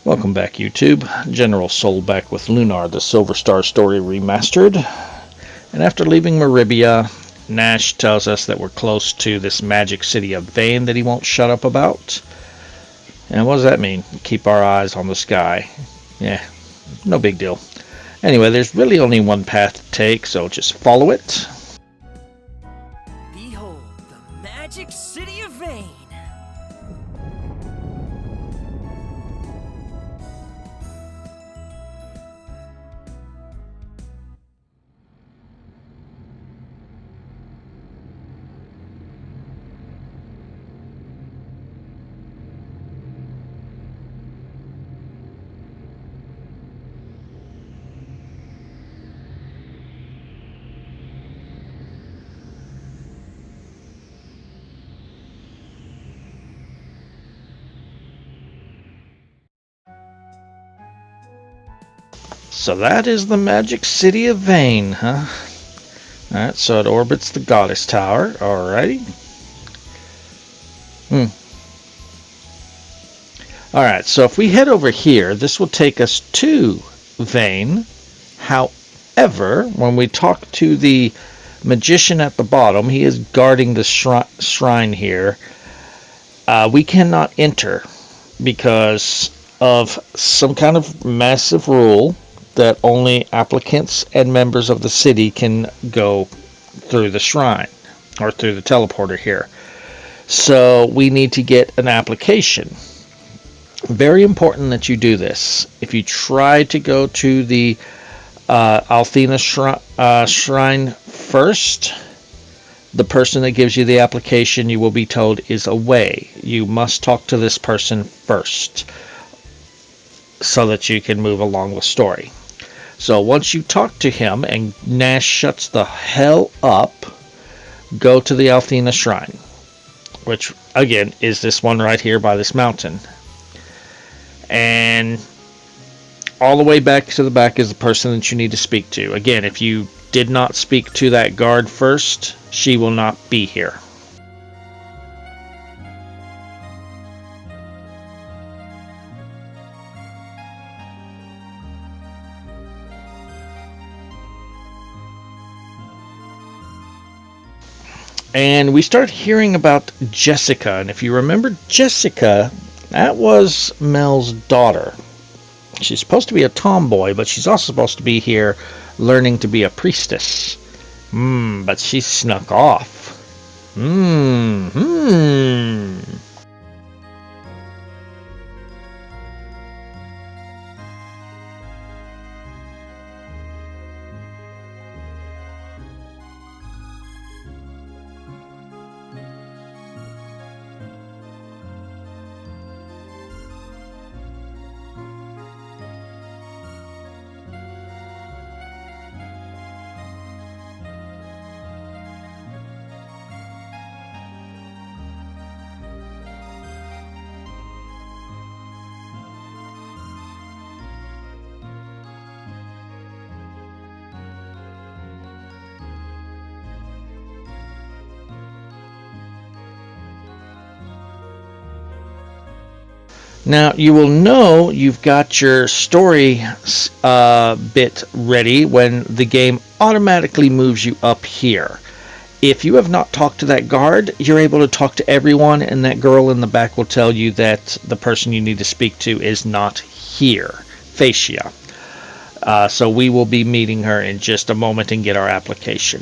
Welcome back, YouTube. General Soul back with Lunar, the Silver Star story remastered. And after leaving Maribia, Nash tells us that we're close to this magic city of Vane that he won't shut up about. And what does that mean? Keep our eyes on the sky. Yeah, no big deal. Anyway, there's really only one path to take, so just follow it. Behold, the magic city of Vane. So that is the magic city of Vane, huh? Alright, so it orbits the Goddess Tower. Alrighty. Alright, so if we head over here, this will take us to Vane. However, when we talk to the magician at the bottom, he is guarding the shrine here. We cannot enter because of some kind of massive rule that only applicants and members of the city can go through the shrine or through the teleporter here. So we need to get an application. Very important that you do this. If you try to go to the Althena shrine first, the person that gives you the application, you will be told, is away. You must talk to this person first so that you can move along the story. So once you talk to him and Nash shuts the hell up, go to the Althena shrine, which again is this one right here by this mountain. And all the way back to the back is the person that you need to speak to. Again, if you did not speak to that guard first, she will not be here. And we start hearing about Jessica. And if you remember Jessica, that was Mel's daughter. She's supposed to be a tomboy, but she's also supposed to be here learning to be a priestess. But she snuck off. Now, you will know you've got your story bit ready when the game automatically moves you up here. If you have not talked to that guard, you're able to talk to everyone, and that girl in the back will tell you that the person you need to speak to is not here, Fascia. So we will be meeting her in just a moment and get our application.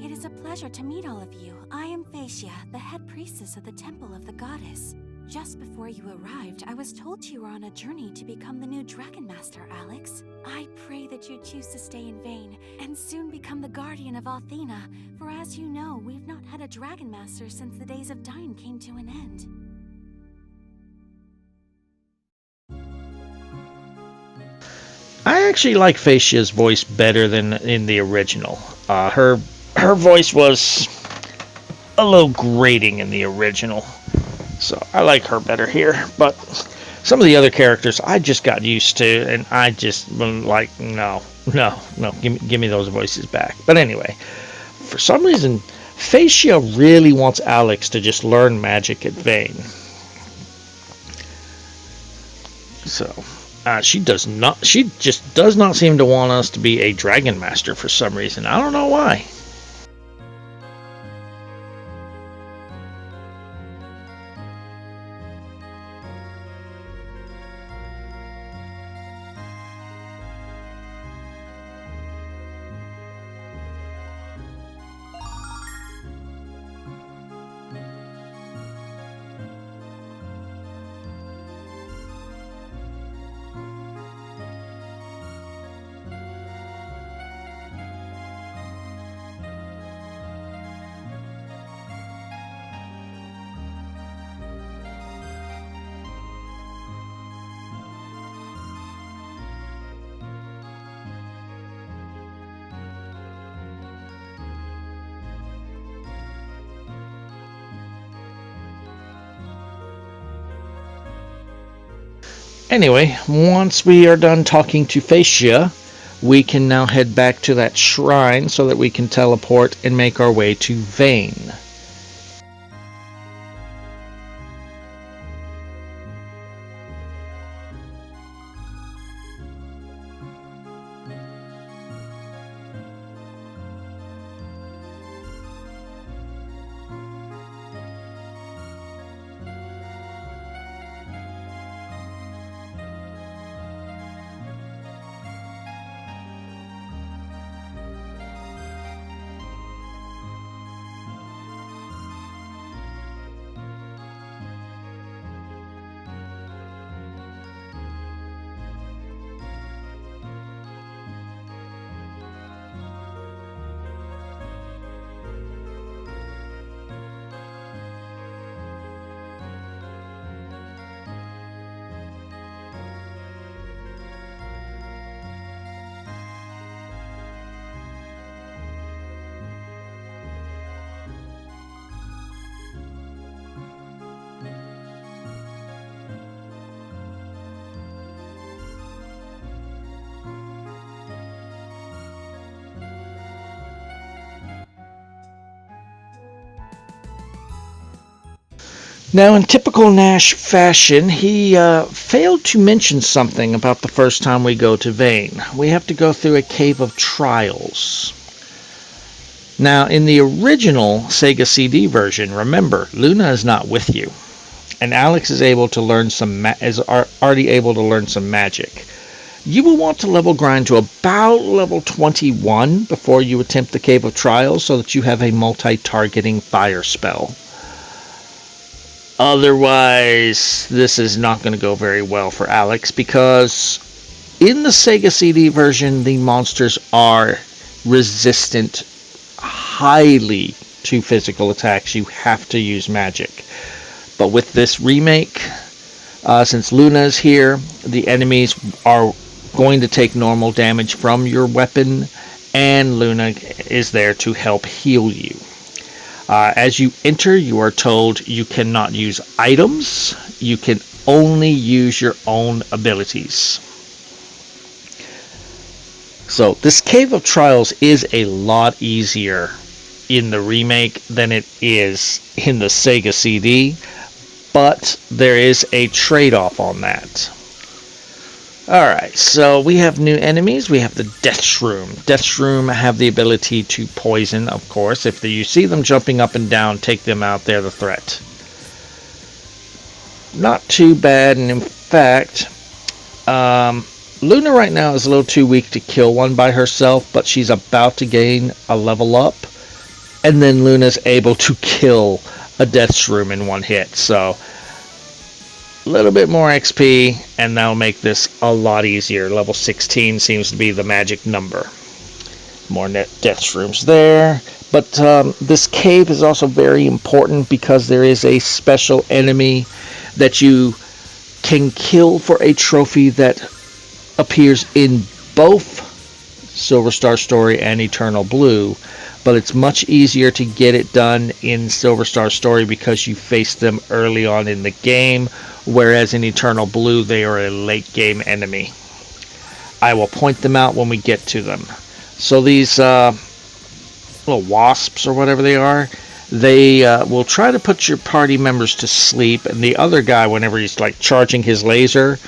It is a pleasure to meet all of you. I am Fascia, the head priestess of the Temple of the Goddess. Just before you arrived, I was told you were on a journey to become the new Dragon Master, Alex. I pray that you choose to stay in Vane and soon become the guardian of Althena, for as you know, we've not had a Dragon Master since the days of Dyne came to an end. I actually like Fascia's voice better than in the original. Her voice was a little grating in the original, so I like her better here. But Some of the other characters I just got used to, and I just like, no, give me those voices back. But anyway, for some reason, Facia really wants Alex to just learn magic at Vane. So she just does not seem to want us to be a Dragon Master for some reason. I don't know why. Anyway, once we are done talking to Facia, we can now head back to that shrine so that we can teleport and make our way to Vane. Now, in typical Nash fashion, he failed to mention something about the first time we go to Vane. We have to go through a cave of trials. Now, in the original Sega CD version, remember, Luna is not with you, and Alex is able to learn already able to learn some magic. You will want to level grind to about level 21 before you attempt the Cave of Trials so that you have a multi-targeting fire spell. Otherwise, this is not going to go very well for Alex, because in the Sega CD version, the monsters are resistant highly to physical attacks. You have to use magic. But with this remake, since Luna is here, the enemies are going to take normal damage from your weapon, and Luna is there to help heal you. As you enter, you are told you cannot use items. You can only use your own abilities. So this Cave of Trials is a lot easier in the remake than it is in the Sega CD, but there is a trade-off on that. Alright, so we have new enemies. We have the Death Shroom. Death Shroom have the ability to poison, of course. If you see them jumping up and down, take them out. They're the threat. Not too bad, and in fact, Luna right now is a little too weak to kill one by herself, but she's about to gain a level up, and then Luna's able to kill a Death Shroom in one hit, so a little bit more XP, and that'll make this a lot easier. Level 16 seems to be the magic number. More Death Shrooms there. But this cave is also very important because there is a special enemy that you can kill for a trophy that appears in both Silver Star Story and Eternal Blue. But it's much easier to get it done in Silver Star Story because you face them early on in the game, whereas in Eternal Blue, they are a late game enemy. I will point them out when we get to them. So these little wasps or whatever they are, they will try to put your party members to sleep, and the other guy, whenever he's like charging his laser,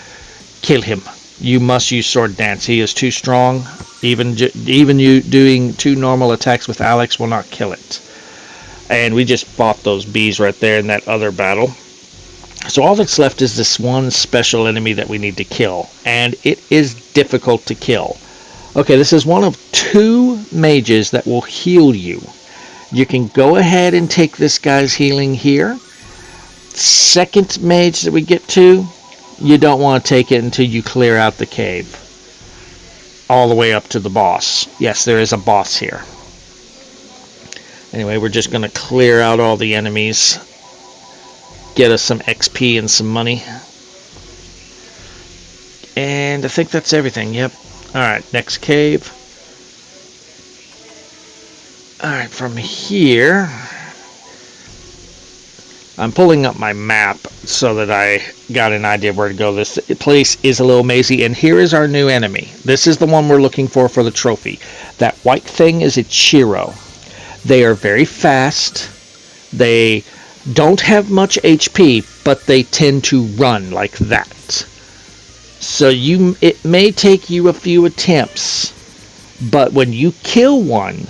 kill him. You must use sword dance. He is too strong. Even you doing 2 normal attacks with Alex will not kill it. And we just fought those bees right there in that other battle. So all that's left is this one special enemy that we need to kill, and it is difficult to kill. Okay, this is one of 2 mages that will heal you. You can go ahead and take this guy's healing here. Second mage that we get to, you don't want to take it until you clear out the cave. All the way up to the boss. Yes, there is a boss here. Anyway, we're just going to clear out all the enemies. Get us some XP and some money. And I think that's everything. Yep. Alright, next cave. Alright, from here, I'm pulling up my map so that I got an idea of where to go. This place is a little mazy, and here is our new enemy. This is the one we're looking for the trophy. That white thing is a Chiro. They are very fast. They don't have much HP, but they tend to run like that. So it may take you a few attempts, but when you kill one,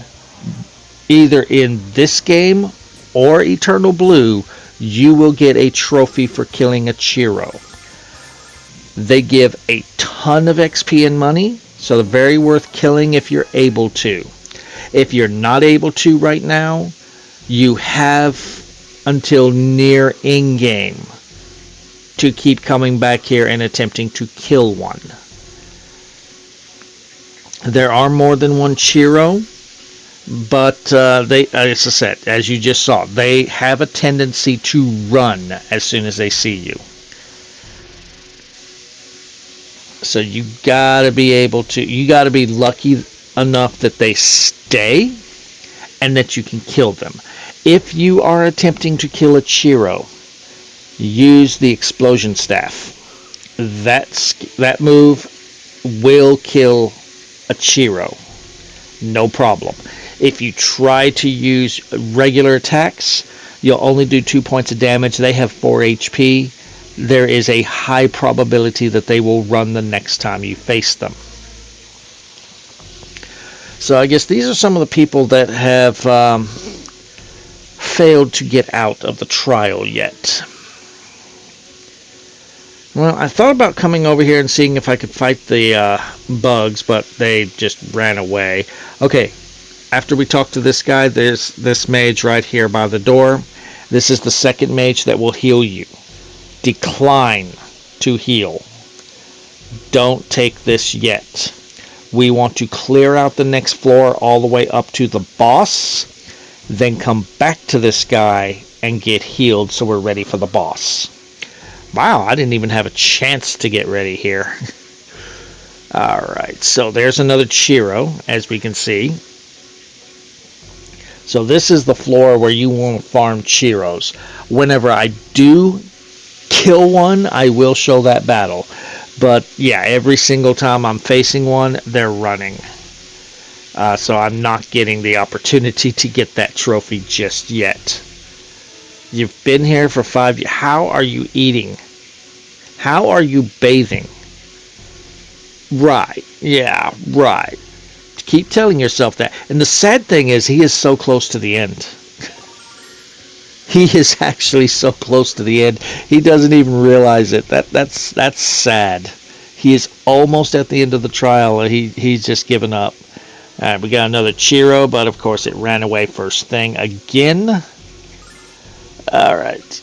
either in this game or Eternal Blue, you will get a trophy for killing a Chiro. They give a ton of XP and money, so they're very worth killing if you're able to. If you're not able to right now, you have until near in-game to keep coming back here and attempting to kill one. There are more than one Chiro, but they, as I said, as you just saw, they have a tendency to run as soon as they see you. So you gotta be lucky enough that they stay and that you can kill them. If you are attempting to kill a Chiro, use the explosion staff. That move will kill a Chiro. No problem. If you try to use regular attacks, you'll only do 2 points of damage. They have 4 HP. There is a high probability that they will run the next time you face them. So I guess these are some of the people that have failed to get out of the trial yet. Well, I thought about coming over here and seeing if I could fight the bugs, but they just ran away. Okay, after we talk to this guy, there's this mage right here by the door. This is the second mage that will heal you. Decline to heal. Don't take this yet. We want to clear out the next floor all the way up to the boss, then come back to this guy and get healed so we're ready for the boss. Wow, I didn't even have a chance to get ready here. Alright, so there's another Chiro, as we can see. So this is the floor where you want to farm Chiros. Whenever I do kill one, I will show that battle. But yeah, every single time I'm facing one, they're running. So I'm not getting the opportunity to get that trophy just yet. You've been here for 5 years. How are you eating? How are you bathing? Right. Yeah, right. Keep telling yourself that. And the sad thing is, he is so close to the end. He is actually so close to the end. He doesn't even realize it. That's sad. He is almost at the end of the trial. He's just given up. All right, we got another Chiro, but of course it ran away first thing again. All right.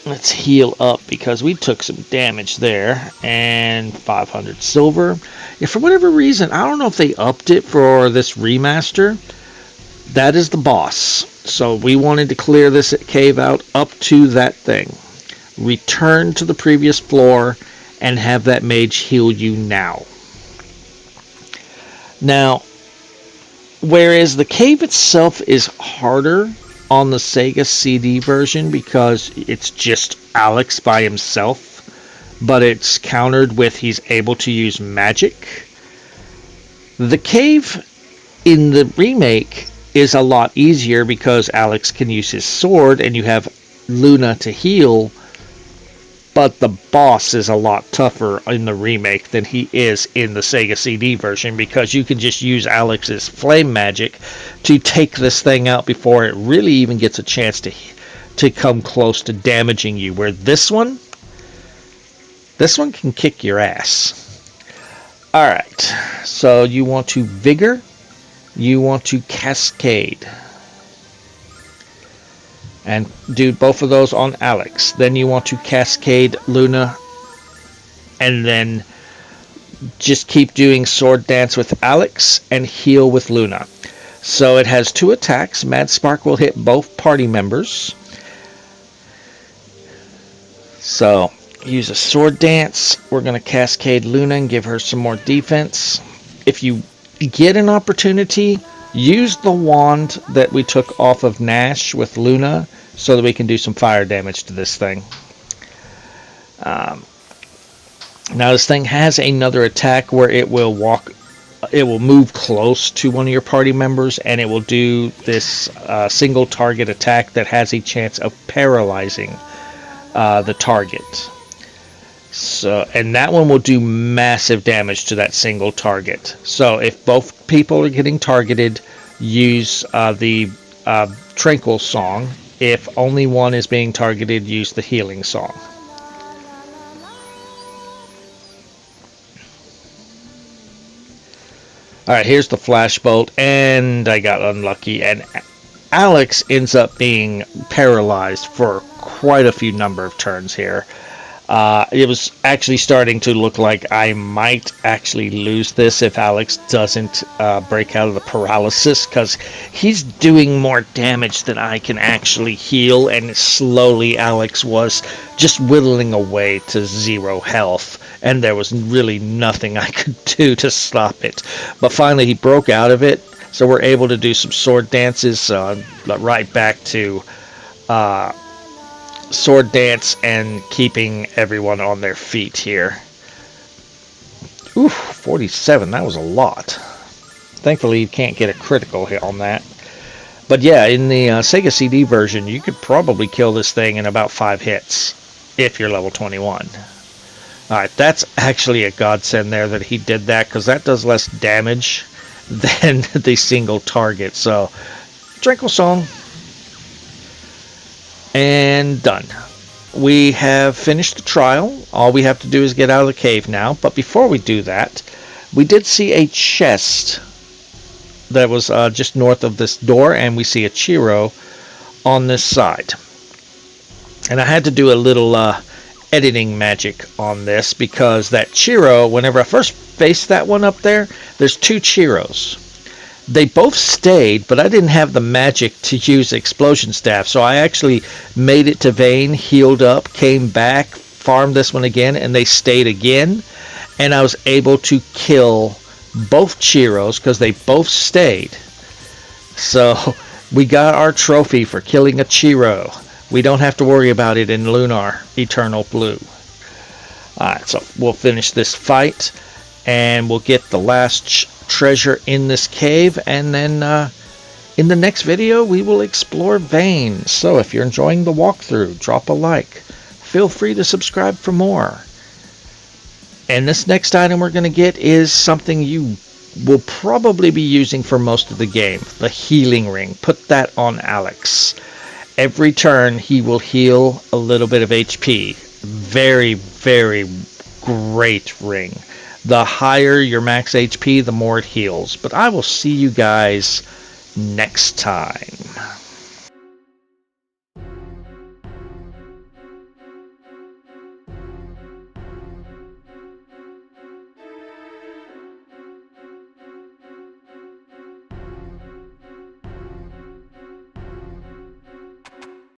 Let's heal up because we took some damage there. And 500 silver. Yeah, for whatever reason, I don't know if they upped it for this remaster. That is the boss. So we wanted to clear this cave out up to that thing. Return to the previous floor and have that mage heal you now. Now, whereas the cave itself is harder, on the Sega CD version because it's just Alex by himself, but it's countered with he's able to use magic. The cave in the remake is a lot easier because Alex can use his sword and you have Luna to heal, but the boss is a lot tougher in the remake than he is in the Sega CD version because you can just use Alex's flame magic to take this thing out before it really even gets a chance to come close to damaging you, where this one can kick your ass. Alright, so you want to Vigor, you want to Cascade, and do both of those on Alex. Then you want to Cascade Luna, and then just keep doing Sword Dance with Alex and heal with Luna. So it has 2 attacks. Mad Spark will hit both party members. So use a Sword Dance. We're going to Cascade Luna and give her some more defense. If you get an opportunity, use the wand that we took off of Nash with Luna so that we can do some fire damage to this thing. Now this thing has another attack where it will move close to one of your party members and it will do this single target attack that has a chance of paralyzing the target. So, and that one will do massive damage to that single target. So if both people are getting targeted, use the Tranquil song. If only one is being targeted, use the healing song. Alright, here's the flash bolt, and I got unlucky, and Alex ends up being paralyzed for quite a few number of turns here. It was actually starting to look like I might actually lose this if Alex doesn't break out of the paralysis, because he's doing more damage than I can actually heal, and slowly Alex was just whittling away to 0 health, and there was really nothing I could do to stop it. But finally he broke out of it, so we're able to do some sword dances, right back to sword dance and keeping everyone on their feet here. Oof, 47, that was a lot. Thankfully you can't get a critical hit on that. But yeah, in the Sega CD version, you could probably kill this thing in about 5 hits if you're level 21. Alright, that's actually a godsend there that he did that, because that does less damage than the single target. So, Tranquil Song. And done. We have finished the trial. All we have to do is get out of the cave now. But before we do that, we did see a chest that was just north of this door, and we see a Chiro on this side. And I had to do a little editing magic on this, because that Chiro, whenever I first faced that one up there, there's 2 Chiros. They both stayed, but I didn't have the magic to use explosion staff, so I actually made it to Vane, healed up, came back, farmed this one again, and they stayed again, and I was able to kill both Chiros because they both stayed. So we got our trophy for killing a Chiro. We don't have to worry about it in Lunar Eternal Blue. Alright, so we'll finish this fight, and we'll get the last treasure in this cave, and then in the next video we will explore Vane. So if you're enjoying the walkthrough, drop a like. Feel free to subscribe for more. And this next item we're going to get is something you will probably be using for most of the game, the healing ring. Put that on Alex. Every turn he will heal a little bit of HP. Very, very great ring. The higher your max HP, the more it heals. But I will see you guys next time.